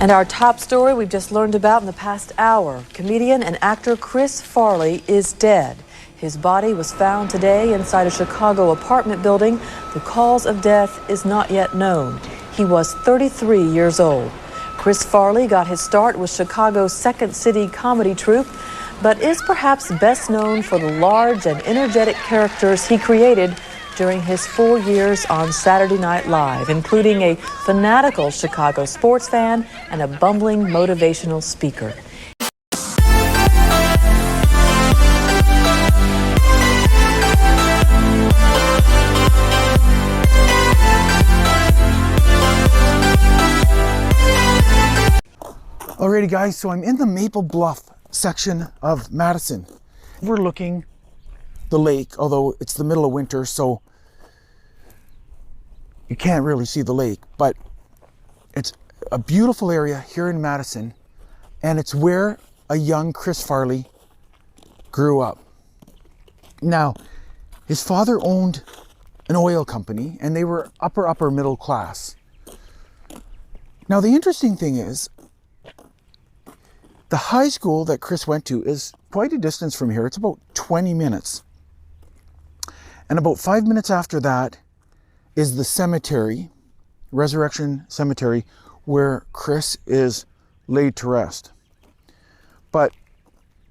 And our top story we've just learned about in the past hour. Comedian and actor Chris Farley is dead. His body was found today inside a Chicago apartment building. The cause of death is not yet known. He was 33 years old. Chris Farley got his start with Chicago's Second City comedy troupe, but is perhaps best known for the large and energetic characters he created during his 4 years on Saturday Night Live, including a fanatical Chicago sports fan and a bumbling motivational speaker. Alrighty guys, so I'm in the Maple Bluff section of Madison. We're looking the lake, although it's the middle of winter, so you can't really see the lake, but it's a beautiful area here in Madison, and it's where a young Chris Farley grew up. Now, his father owned an oil company, and they were upper middle class. Now, the interesting thing is, the high school that Chris went to is quite a distance from here. It's about 20 minutes. And about 5 minutes after that is the cemetery, Resurrection Cemetery, where Chris is laid to rest. But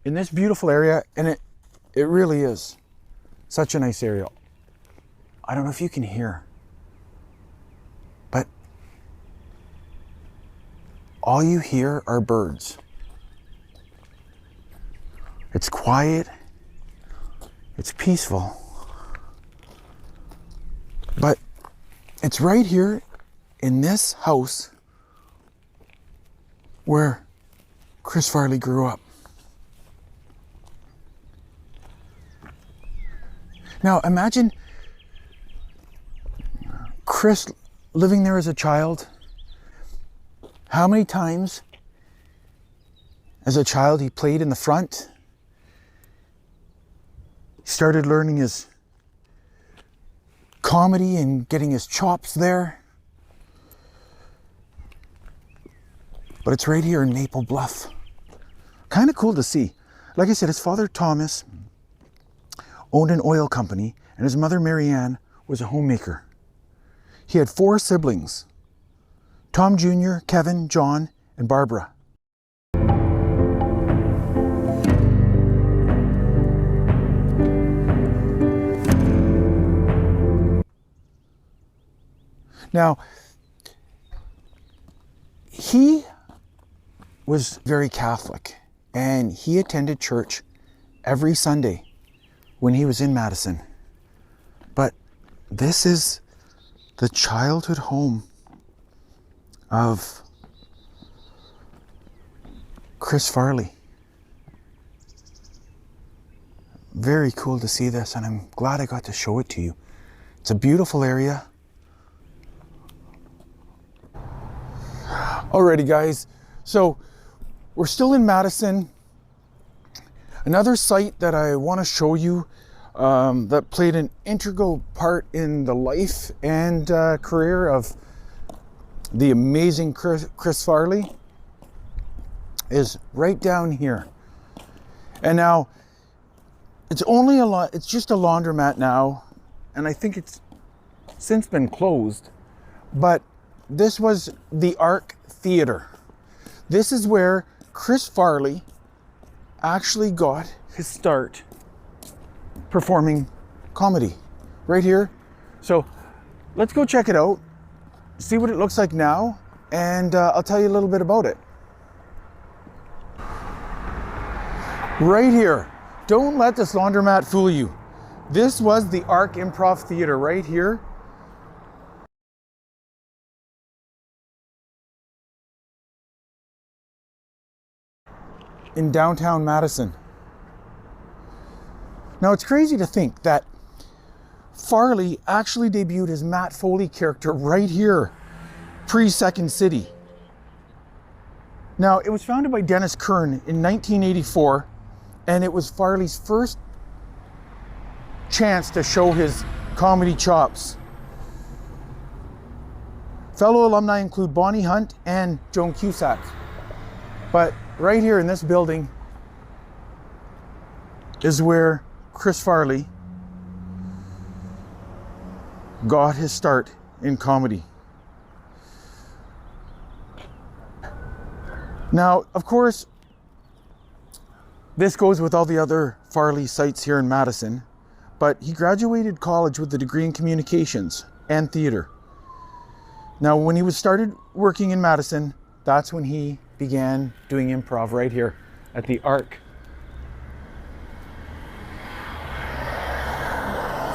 in this beautiful area, and it really is such a nice area. I don't know if you can hear, but all you hear are birds. It's quiet, it's peaceful, but it's right here in this house where Chris Farley grew up. Now imagine Chris living there as a child. How many times as a child he played in the front? Started learning his comedy and getting his chops there. But it's right here in Maple Bluff. Kind of cool to see. Like I said, his father Thomas owned an oil company, and his mother Marianne was a homemaker. He had 4 siblings: Tom Jr., Kevin, John, and Barbara. Now, he was very Catholic, and he attended church every Sunday when he was in Madison. But this is the childhood home of Chris Farley. Very cool to see this, and I'm glad I got to show it to you. It's a beautiful area. Alrighty guys, so we're still in Madison. Another site that I want to show you that played an integral part in the life and career of the amazing Chris Farley is right down here. And now it's just a laundromat now, and I think it's since been closed, but this was the Arc Theater. This is where Chris Farley actually got his start performing comedy, right here. So let's go check it out, see what it looks like now, and I'll tell you a little bit about it. Right here, don't let this laundromat fool you. This was the Arc Improv Theater right here. In downtown Madison. Now it's crazy to think that Farley actually debuted his Matt Foley character right here, pre-Second City. Now it was founded by Dennis Kern in 1984, and it was Farley's first chance to show his comedy chops. Fellow alumni include Bonnie Hunt and Joan Cusack. But right here in this building is where Chris Farley got his start in comedy. Now, of course, this goes with all the other Farley sites here in Madison, but he graduated college with a degree in communications and theater. Now, when he started working in Madison, that's when he began doing improv right here at the Arc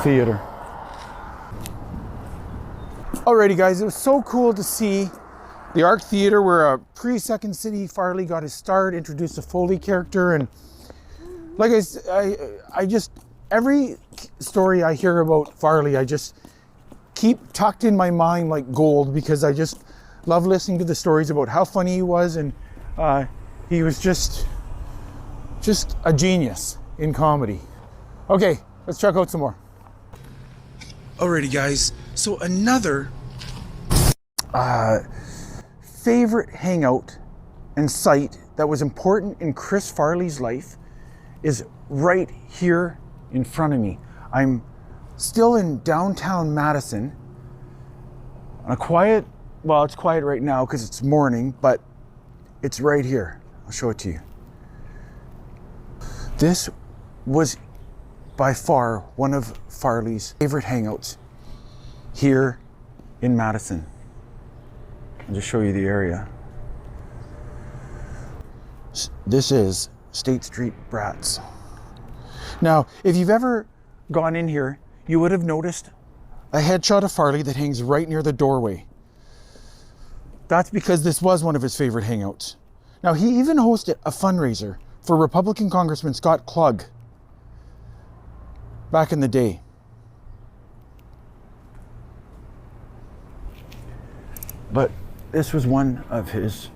Theater. Alrighty guys, it was so cool to see the Arc Theater, where a pre-Second City Farley got his start, introduced a Foley character, and like I just, every story I hear about Farley, I just keep tucked in my mind like gold, because I just love listening to the stories about how funny he was, and he was just a genius in comedy. Okay, let's check out some more. Alrighty guys, so another favorite hangout and site that was important in Chris Farley's life is right here in front of me. I'm still in downtown Madison on a quiet, well, it's quiet right now because it's morning, but it's right here. I'll show it to you. This was by far one of Farley's favorite hangouts here in Madison. I'll just show you the area. This is State Street Brats. Now, if you've ever gone in here, you would have noticed a headshot of Farley that hangs right near the doorway. That's because this was one of his favorite hangouts. Now, he even hosted a fundraiser for Republican Congressman Scott Klug back in the day. But this was one of his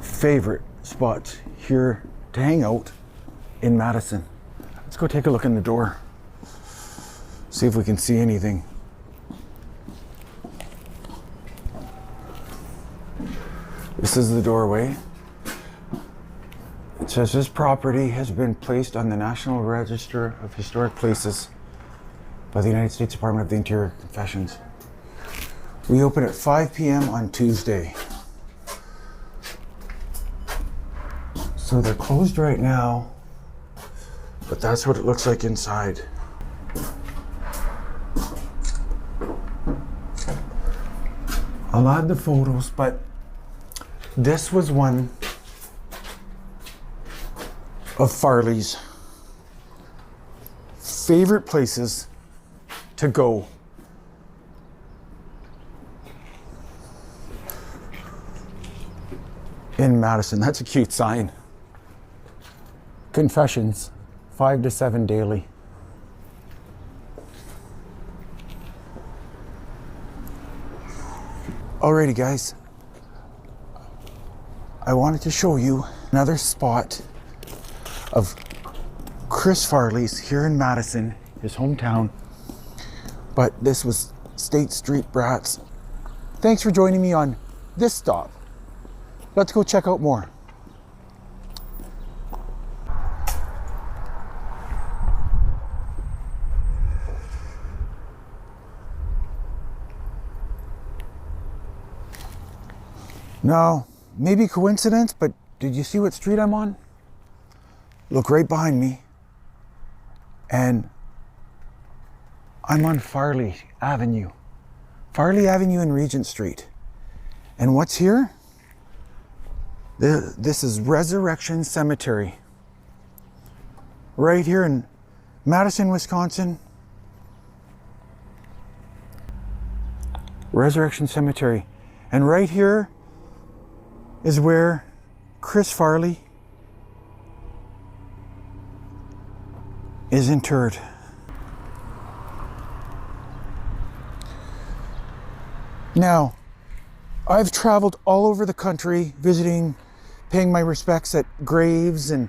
favorite spots here to hang out in Madison. Let's go take a look in the door, see if we can see anything. This is the doorway. It says this property has been placed on the National Register of Historic Places by the United States Department of the Interior. Confessions. We open at 5 p.m. on Tuesday. So they're closed right now, but that's what it looks like inside. I'll add the photos, but this was one of Farley's favorite places to go. In Madison. That's a cute sign. Confessions, 5 to 7 daily. Alrighty guys, I wanted to show you another spot of Chris Farley's here in Madison, his hometown. But this was State Street Brats. Thanks for joining me on this stop. Let's go check out more. Now, maybe coincidence, but did you see what street I'm on? Look right behind me, and I'm on Farley Avenue. Farley Avenue and Regent Street. And what's here? This is Resurrection Cemetery. Right here in Madison, Wisconsin. Resurrection Cemetery. And right here is where Chris Farley is interred. Now, I've traveled all over the country visiting, paying my respects at graves and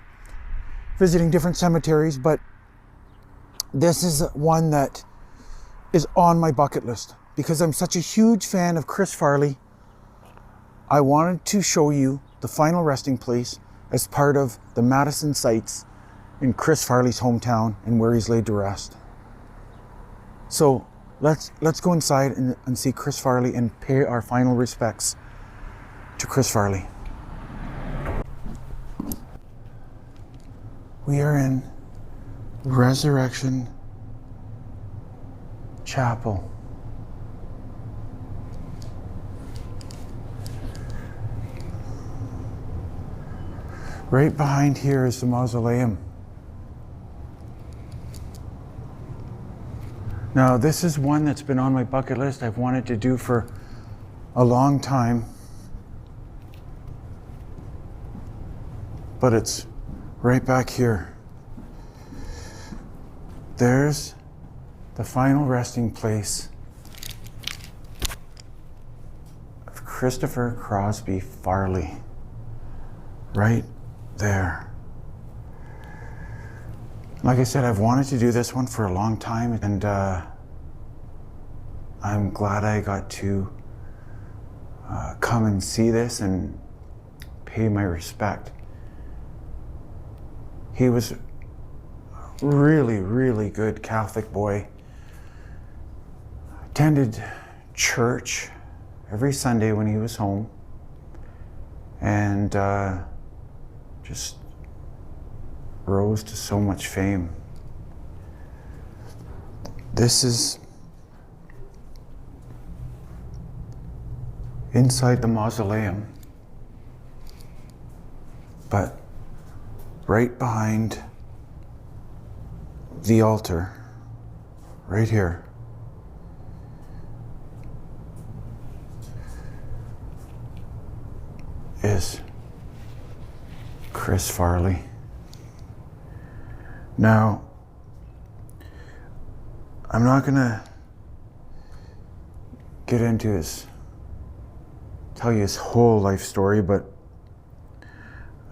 visiting different cemeteries, but this is one that is on my bucket list because I'm such a huge fan of Chris Farley. I wanted to show you the final resting place as part of the Madison sites in Chris Farley's hometown and where he's laid to rest. So let's go inside and see Chris Farley and pay our final respects to Chris Farley. We are in Resurrection Chapel. Right behind here is the mausoleum. Now, this is one that's been on my bucket list. I've wanted to do for a long time. But it's right back here. There's the final resting place of Christopher Crosby Farley. Right there. Like I said, I've wanted to do this one for a long time, and I'm glad I got to come and see this and pay my respect. He was a really, really good Catholic boy. Attended church every Sunday when he was home, and just rose to so much fame. This is inside the mausoleum, but right behind the altar, right here, is Chris Farley. Now, I'm not gonna get into tell you his whole life story, but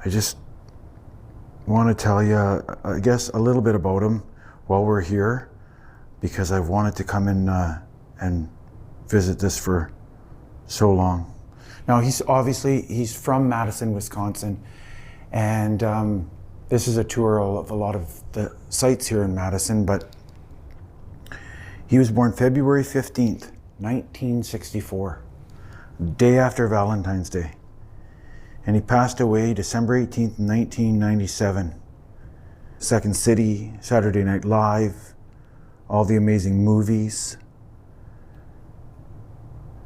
I just want to tell you, I guess, a little bit about him while we're here, because I've wanted to come in and visit this for so long. Now, he's from Madison, Wisconsin, and this is a tour of a lot of the sites here in Madison, but he was born February 15th, 1964, day after Valentine's Day. And he passed away December 18th, 1997. Second City, Saturday Night Live, all the amazing movies.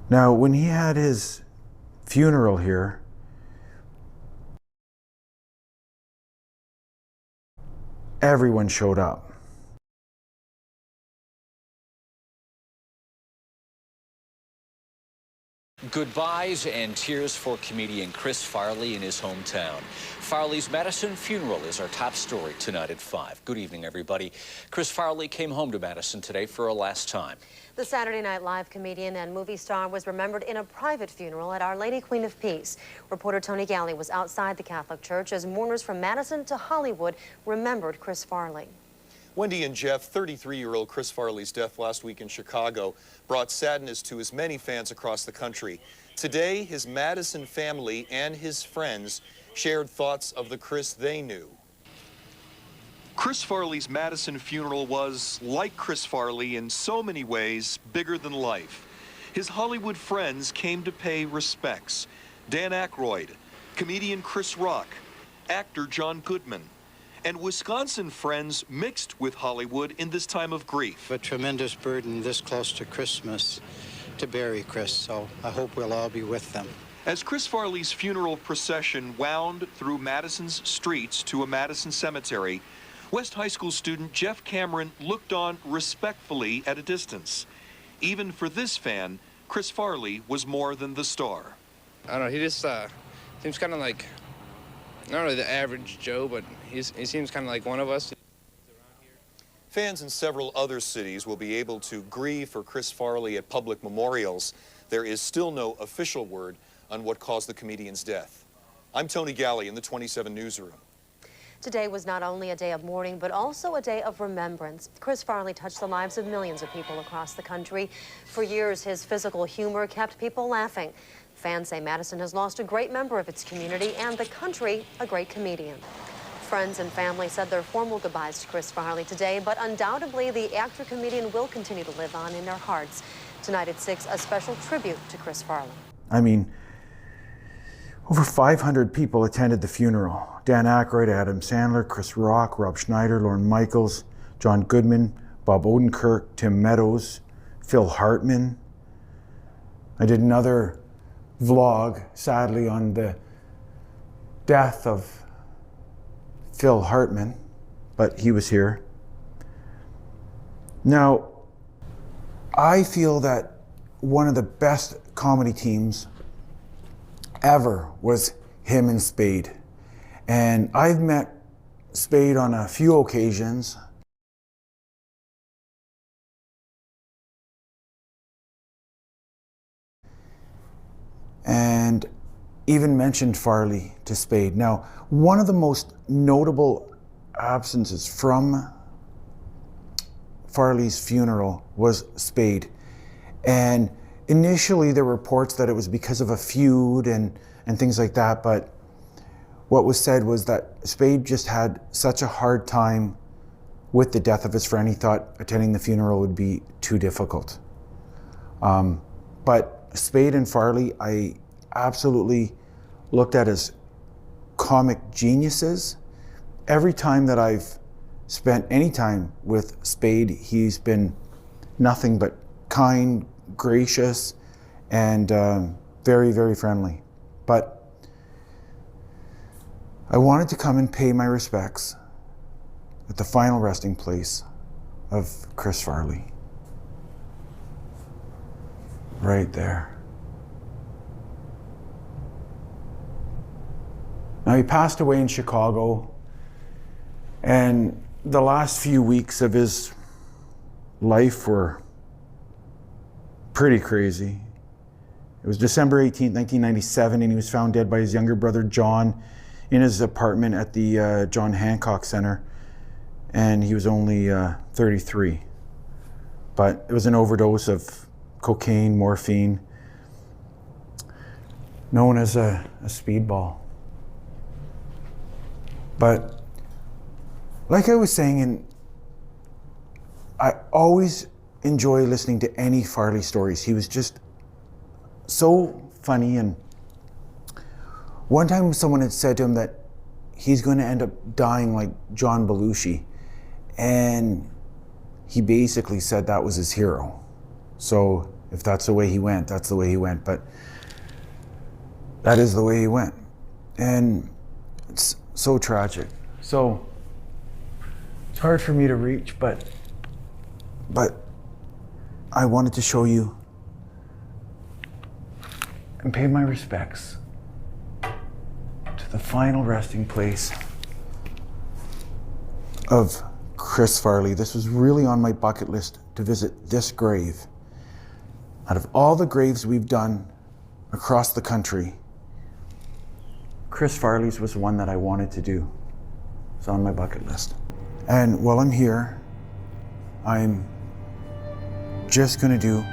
Now, when he had his funeral here, everyone showed up. Goodbyes and tears for comedian Chris Farley in his hometown. Farley's Madison funeral is our top story tonight at 5. Good evening, everybody. Chris Farley came home to Madison today for a last time. The Saturday Night Live comedian and movie star was remembered in a private funeral at Our Lady Queen of Peace. Reporter Tony Galley was outside the Catholic Church as mourners from Madison to Hollywood remembered Chris Farley. Wendy and Jeff, 33-year-old Chris Farley's death last week in Chicago brought sadness to his many fans across the country. Today, his Madison family and his friends shared thoughts of the Chris they knew. Chris Farley's Madison funeral was, like Chris Farley in so many ways, bigger than life. His Hollywood friends came to pay respects. Dan Aykroyd, comedian Chris Rock, actor John Goodman, and Wisconsin friends mixed with Hollywood in this time of grief. A tremendous burden this close to Christmas to bury Chris, so I hope we'll all be with them. As Chris Farley's funeral procession wound through Madison's streets to a Madison cemetery, West High School student Jeff Cameron looked on respectfully at a distance. Even for this fan, Chris Farley was more than the star. I don't know, he just seems kind of like, not really the average Joe, but he seems kind of like one of us. Fans in several other cities will be able to grieve for Chris Farley at public memorials. There is still no official word on what caused the comedian's death. I'm Tony Galley in the 27 Newsroom. Today was not only a day of mourning, but also a day of remembrance. Chris Farley touched the lives of millions of people across the country. For years, his physical humor kept people laughing. Fans say Madison has lost a great member of its community and the country a great comedian. Friends and family said their formal goodbyes to Chris Farley today, but undoubtedly the actor-comedian will continue to live on in their hearts. Tonight at 6, a special tribute to Chris Farley. I mean, over 500 people attended the funeral. Dan Aykroyd, Adam Sandler, Chris Rock, Rob Schneider, Lorne Michaels, John Goodman, Bob Odenkirk, Tim Meadows, Phil Hartman. I did another vlog, sadly, on the death of Phil Hartman, but he was here. Now, I feel that one of the best comedy teams ever was him and Spade. And I've met Spade on a few occasions. And even mentioned Farley to Spade. Now, one of the most notable absences from Farley's funeral was Spade. And initially there were reports that it was because of a feud and things like that, but what was said was that Spade just had such a hard time with the death of his friend, he thought attending the funeral would be too difficult. But Spade and Farley, I absolutely looked at as comic geniuses. Every time that I've spent any time with Spade, he's been nothing but kind, gracious, and very, very friendly. But I wanted to come and pay my respects at the final resting place of Chris Farley. Right there. Now, he passed away in Chicago, and the last few weeks of his life were pretty crazy. It was December 18th, 1997, and he was found dead by his younger brother, John, in his apartment at the John Hancock Center, and he was only 33. But it was an overdose of cocaine, morphine, known as a speedball. But like I was saying, and I always enjoy listening to any Farley stories. He was just so funny, and one time someone had said to him that he's going to end up dying like John Belushi, and he basically said that was his hero. So if that's the way he went, that's the way he went, but that is the way he went. And it's so tragic. So it's hard for me to reach, but I wanted to show you and pay my respects to the final resting place of Chris Farley. This was really on my bucket list to visit this grave. Out of all the graves we've done across the country, Chris Farley's was one that I wanted to do. It's on my bucket list. And while I'm here, I'm just gonna do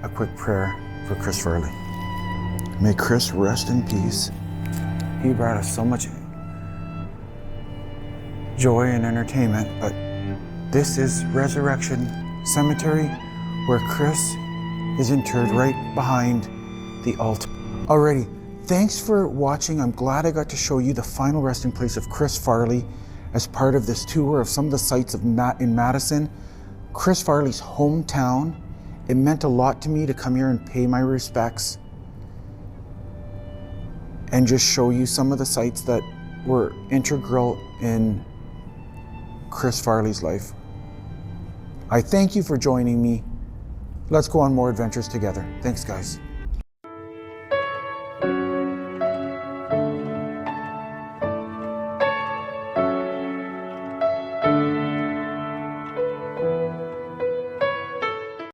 a quick prayer for Chris Farley. May Chris rest in peace. He brought us so much joy and entertainment, but this is Resurrection Cemetery, where Chris is interred right behind the altar. Alrighty, thanks for watching. I'm glad I got to show you the final resting place of Chris Farley as part of this tour of some of the sites in Madison, Chris Farley's hometown. It meant a lot to me to come here and pay my respects and just show you some of the sites that were integral in Chris Farley's life. I thank you for joining me. Let's go on more adventures together. Thanks, guys.